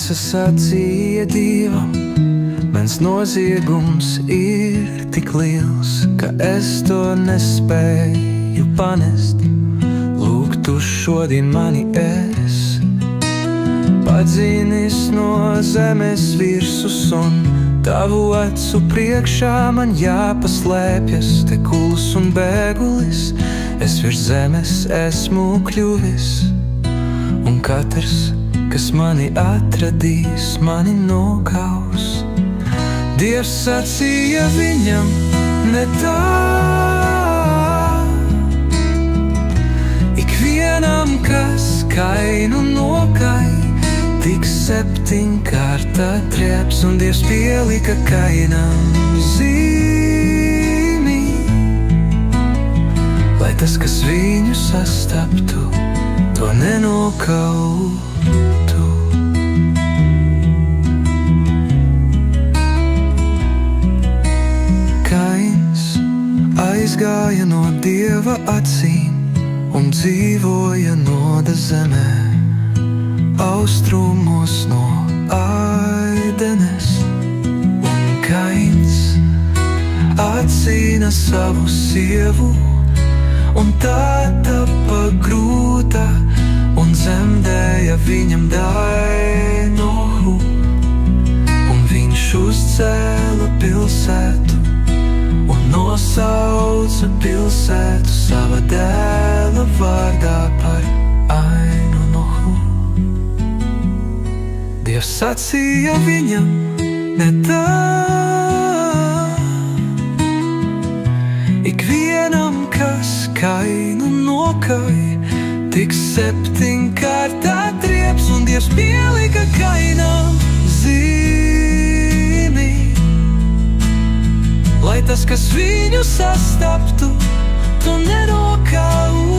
Prince sacīja Dievam: mans noziegums ir tik liels, ka es to nespēju panest. Lūk, tu šodien mani esi padzīnis no zemes virsus, un tavu acu priekšā man jāpaslēpjas. Te kuls un bēgulis, es virs zemes esmu kļuvis, un katrs, kas mani atradīs, mani nokaus. Dievs sacīja viņam: ne tā. Ikvienam, kas kainu nokai, tiks 7-kārt atriebts, un Dievs pielika Kainam zīmi, lai tas, kas viņu sastaptu, to nenokautu. Kains aizgāja no Dieva acīm un dzīvoja noda zemē, austrumos no Aidenes. Un Kains atzina savu sievu, un tā tapa grūta, un dzemdēja viņam Dainohu. Un viņš uzcēla pilsētu un nosauca pilsētu sava dēla vārdā par Ainohu. Dievs sacīja viņam: ne tā. Ikvienam, kas kainu nokai, tiks 7-kārt atriebts, un Dievs pielika Kainam zīmi, lai tas, kas viņu sastaptu, to nenokautu.